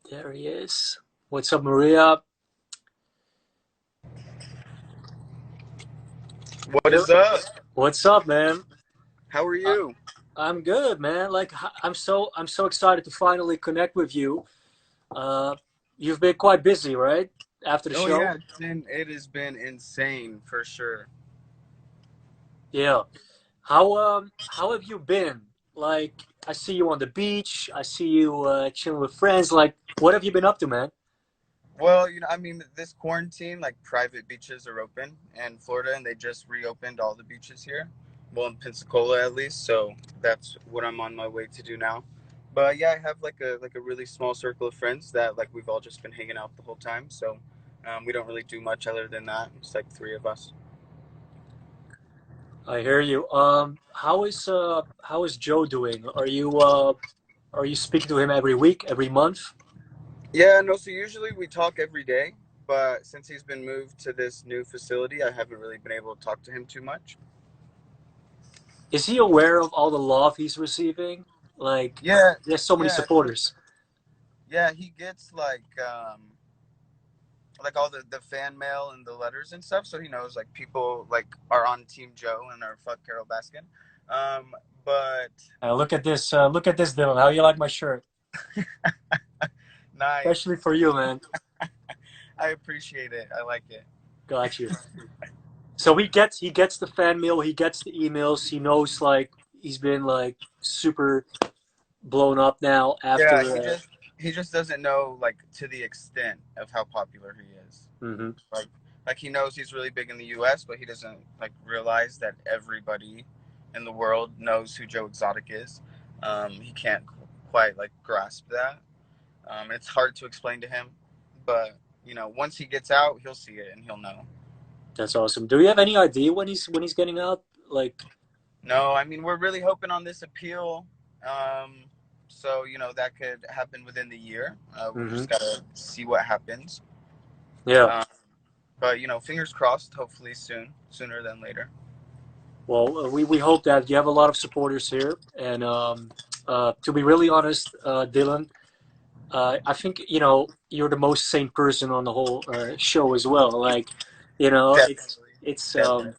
There he is. What's up, Maria? What is up? What's up, man? How are Uh, you? I'm good, man. Like I'm so excited to finally connect with you. Uh, you've been quite busy, right? After the Oh show. yeah, it has been insane for sure. Yeah. How have you been? Like I see you on the beach. I see you chilling with friends. Like what have you been up to, man? Well, I mean, this quarantine, like private beaches are open in Florida, and they just reopened all the beaches here. Well, in Pensacola at least, so that's what I'm on my way to do now. But yeah, I have like a really small circle of friends that like we've all just been hanging out the whole time. So we don't really do much other than that. It's like three of us. I hear you. How is Joe doing? Are you speaking to him every week, every month? Yeah, no, so usually we talk every day, but since he's been moved to this new facility, I haven't really been able to talk to him too much. Is he aware of all the love he's receiving? Like, Yeah, he has so many yeah, supporters. yeah, he gets like all the fan mail and the letters and stuff, so he knows like people like are on Team Joe and are fuck Carol Baskin. Um, but Look at this. Look at this, Dylan. How you like my shirt? Especially nice. for you, man. I appreciate it. I like it. Got you. So he gets the fan mail. He gets the emails. He knows like he's been like super blown up now Yeah, after. he just doesn't know like to the extent of how popular he is. Mhm. like like he knows he's really big in the US, but he doesn't like realize that everybody in the world knows who Joe Exotic is. He can't quite like grasp that. It's hard to explain to him, but once he gets out, he'll see it and he'll know. That's awesome. Do you have any idea when he's getting out? Like, No, I mean we're really hoping on this appeal. So that could happen within the year. We mhm. just gotta see what happens. Yeah. Um, but fingers crossed. Hopefully sooner than later. Well, we hope that you have a lot of supporters here, and to be really honest, Dylan, I think you're the most sane person on the whole show as well. Like, it's Definitely, it's definitely. um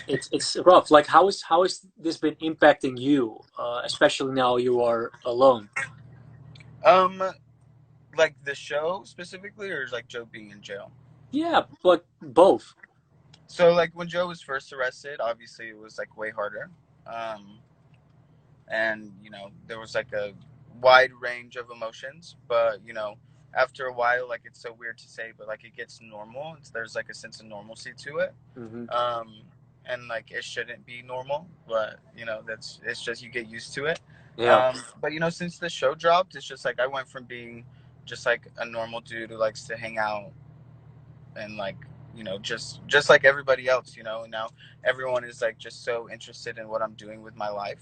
it's rough. Like, how is this been impacting you, especially now you are alone? Um, like the show specifically, or is like Joe being in jail? Yeah, but both. So like when Joe was first arrested, obviously it was like way harder. Um, and there was like a wide range of emotions, but after a while, like it's so weird to say, but like it gets normal. There's like a sense of normalcy to it. Hmm. Um, and like it shouldn't be normal, but it's just you get used to it. Yeah, But since the show dropped, it's just like I went from being just like a normal dude who likes to hang out and like just like everybody else, and now everyone is like just so interested in what I'm doing with my life.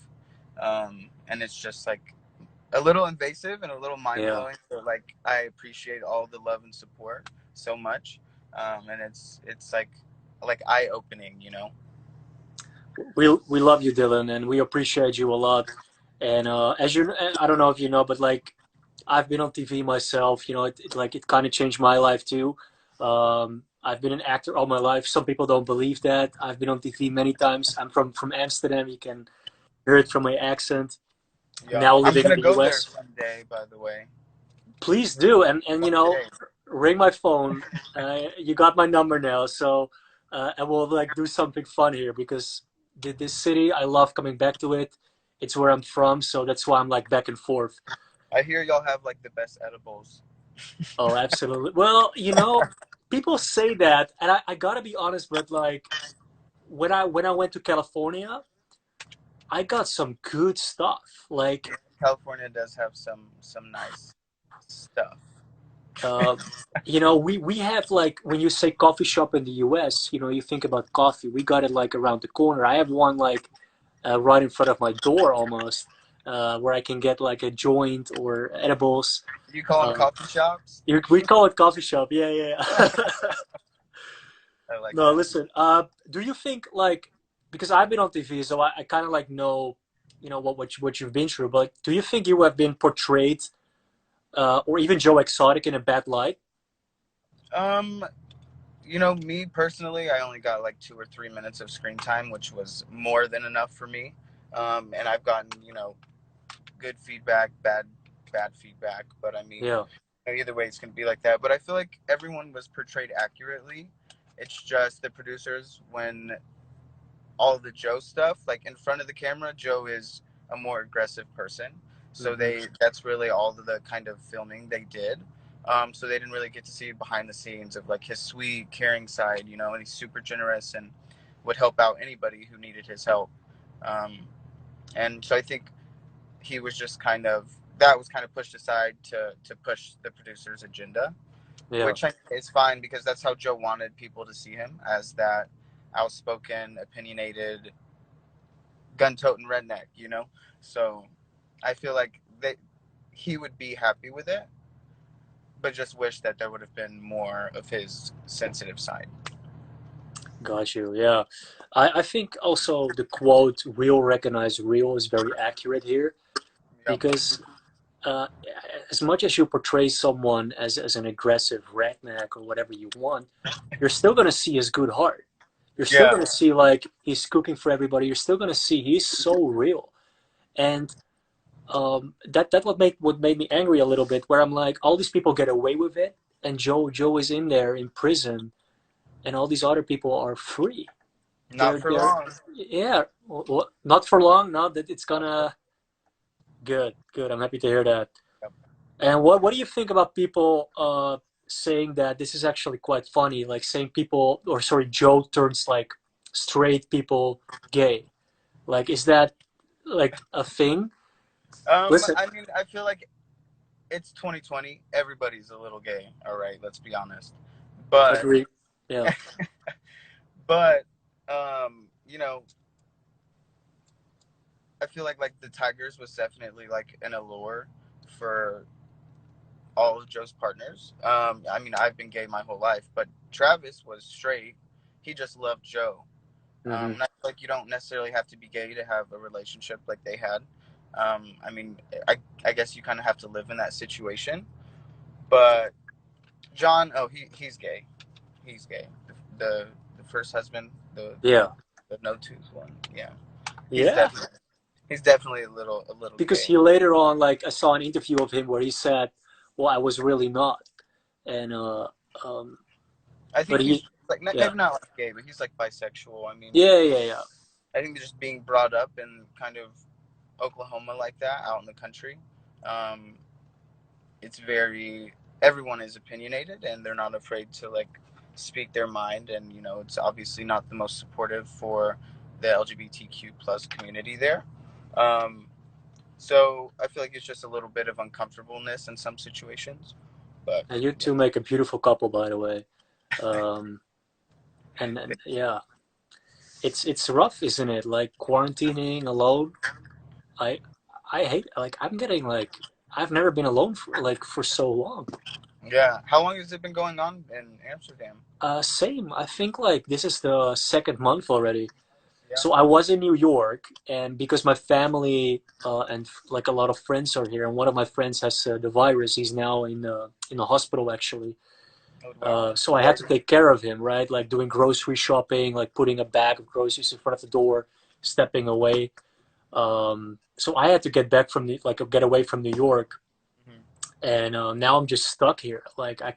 And it's just like a little invasive and a little yeah. mind-blowing, but like I appreciate all the love and support so much. And it's like eye-opening. We love you, Dylan, and we appreciate you a lot. And as you, I don't know if you know, but like I've been on TV myself. It kind of changed my life too. I've been an actor all my life. Some people don't believe that. I've been on TV many times. I'm from Amsterdam. You can hear it from my accent. Yeah, Now I'm living in gonna the go there US. someday, by the way. Please do, and One day. ring my phone. You got my number now, so and we'll like do something fun here because this city, I love coming back to it. It's where I'm from, so that's why I'm like back and forth. I hear y'all have like the best edibles. Oh, absolutely. Well, people say that, and I gotta be honest, but like when I went to California, I got some good stuff. Like, Yeah, California does have some nice stuff. uh, we have like when you say coffee shop in the US, you think about coffee. We got it like around the corner. I have one like right in front of my door almost, where I can get like a joint or edibles. You call them Uh, coffee shops? we call it coffee shop. Yeah, yeah. I like No, that. listen. Do you think like because I've been on TV, so I kind of like know, what you've been through. But do you think you have been portrayed or even Joe Exotic in a bad light? Um, me personally, I only got like 2 or 3 minutes of screen time, which was more than enough for me. And I've gotten, good feedback, bad feedback. But I mean, Yeah. either way, it's gonna be like that. But I feel like everyone was portrayed accurately. It's just the producers when all the Joe stuff, like in front of the camera, Joe is a more aggressive person. So Hmm. that's really all of the kind of filming they did. So they didn't really get to see behind the scenes of like his sweet, caring side, and he's super generous and would help out anybody who needed his help. Um, and so I think he was just kind of that was kind of pushed aside to push the producer's agenda, Yeah. which is fine because that's how Joe wanted people to see him as that outspoken, opinionated, gun-toting redneck. So I feel like that he would be happy with it, but just wish that there would have been more of his sensitive side. Got you. Yeah. I think also the quote "real recognize real" is very accurate here Yep. because uh, as much as you portray someone as an aggressive redneck or whatever you want, you're still gonna see his good heart. You're still Yeah. gonna see like he's cooking for everybody. You're still gonna see he's so real, and that what made me angry a little bit. Where I'm like, all these people get away with it, and Joe is in there in prison, and all these other people are free. Not They're for they're long. yeah, well, not for long. Now that it's gonna good, good. I'm happy to hear that. Yep. And what do you think about people saying that this is actually quite funny? Like saying people, or sorry, Joe turns like straight people gay. Like, is that like a thing? Listen, I mean, I feel like it's 2020. Everybody's a little gay. All right, let's be honest. But agree. Yeah. but you know, I feel like the Tigers was definitely like an allure for all of Joe's partners. I mean, I've been gay my whole life, but Travis was straight. He just loved Joe. Hmm. And I feel like you don't necessarily have to be gay to have a relationship like they had. I mean, I guess you kind of have to live in that situation. But John, oh, he's gay. He's gay. The first husband, Yeah. the no tooth one. Yeah, he's Yeah. definitely he's definitely a little Because gay. he later on, like, I saw an interview of him where he said, "Well, I was really not," and um, I but think he's he, like yeah, maybe not like gay, but he's like bisexual. I mean, yeah, yeah, yeah. I think just being brought up in kind of Oklahoma like that, out in the country, um, it's very everyone is opinionated and they're not afraid to like speak their mind, and it's obviously not the most supportive for the LGBTQ plus community there. Um, so I feel like it's just a little bit of uncomfortableness in some situations, but And you yeah. two make a beautiful couple, by the way. Um, and yeah, it's rough, isn't it? Like quarantining alone. I I hate like I'm getting like I've never been alone for so long. Yeah. How long has it been going on in Amsterdam? Same. I think like this is the second month already. Yeah. So I was in New York, and because my family and like a lot of friends are here, and one of my friends has the virus. He's now in the hospital actually. Oh wow. So I had Sorry to to- take care of him, right? Like doing grocery shopping, like putting a bag of groceries in front of the door, stepping away. So I had to get back from get away from New York, Mhm. and now I'm just stuck here. Like I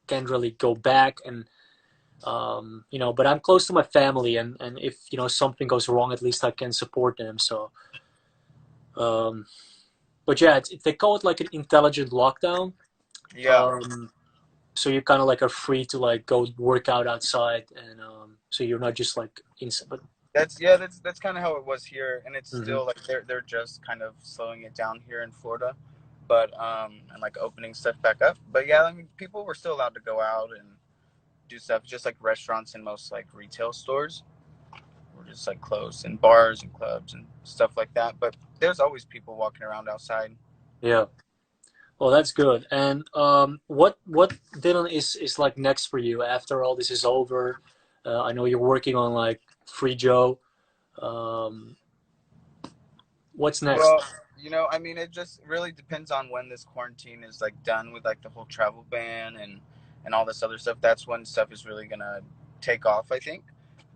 can't really go back, and but I'm close to my family, and if something goes wrong, at least I can support them. So, um, but yeah, they call it like an intelligent lockdown. Yeah. Um, so you kind of like are free to like go work out outside, and so you're not just like inside. But That's kind of how it was here, and it's mhm. still like they're just kind of slowing it down here in Florida, but and like opening stuff back up. But yeah, I mean, people were still allowed to go out and do stuff. Just like restaurants and most like retail stores were just like closed, and bars and clubs and stuff like that. But there's always people walking around outside. Yeah. Well, that's good. And what Dylan is like next for you after all this is over? I know you're working on like Free Joe. Um, what's Well, next? I mean, it just really depends on when this quarantine is like done with like the whole travel ban and all this other stuff. That's when stuff is really gonna take off, I think.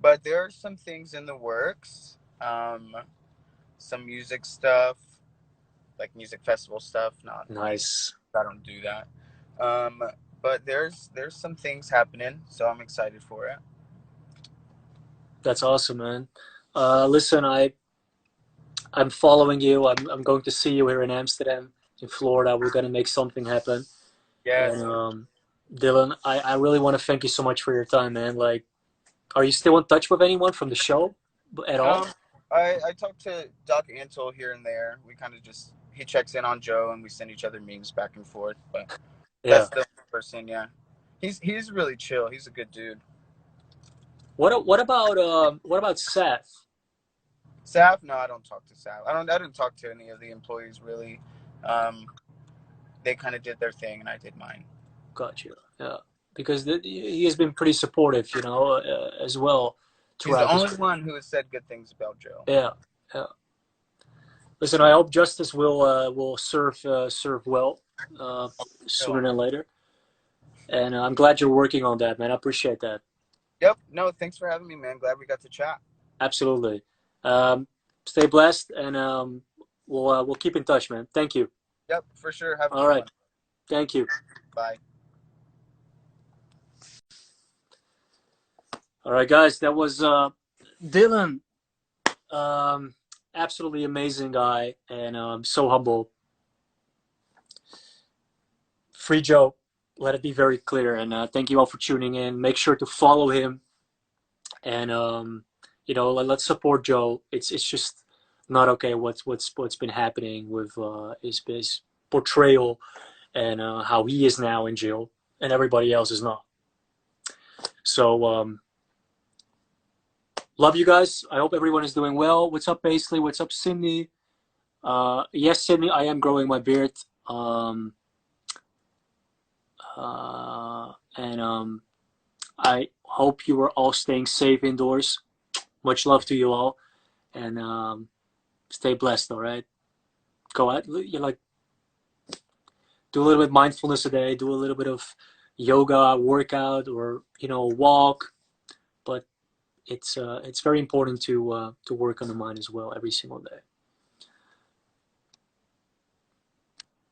But there are some things in the works, some music stuff, like music festival stuff. Not me, Nice. I don't do that. Um, but there's some things happening, so I'm excited for it. That's awesome, man. Listen, I'm following you. I'm going to see you here in Amsterdam, in Florida. We're gonna make something happen. And Yes. Dillon, I really want to thank you so much for your time, man. Like, are you still in touch with anyone from the show at all? Um, I talk to Doc Antle here and there. We kind of just he checks in on Joe and we send each other memes back and forth. But Yeah. that's the person, yeah. He's really chill. He's a good dude. What about Seth? Sav, no, I don't talk to Sav. I didn't talk to any of the employees really. Um, they kind of did their thing and I did mine. Gotcha. Yeah, because he has been pretty supportive, as well He's the throughout this. only one who has said good things about Joe. Yeah, yeah. Listen, I hope justice will serve well uh, sooner So, than later, and I'm glad you're working on that, man. I appreciate that. yep. No, thanks for having me, man. Glad we got to chat. Absolutely. Um, Stay blessed, and we'll keep in touch, man. Thank you. Yep, for sure. Have a All good right. one. Thank you. Bye. All right, guys. That was Dillon. Um, Absolutely amazing guy, and so humble. Free Joe. Let it be very clear. And thank you all for tuning in. Make sure to follow him, and let's support Joe. It's just not okay what's been happening with his portrayal and how he is now in jail, and everybody else is not. So love you guys. I hope everyone is doing well. What's up, Paisley? What's up, Sydney? Yes, Sydney, I am growing my beard. And I hope you are all staying safe indoors. Much love to you all, and stay blessed. All right, go out. You like do a little bit of mindfulness a day. Do a little bit of yoga, workout, or walk. But it's very important to work on the mind as well every single day.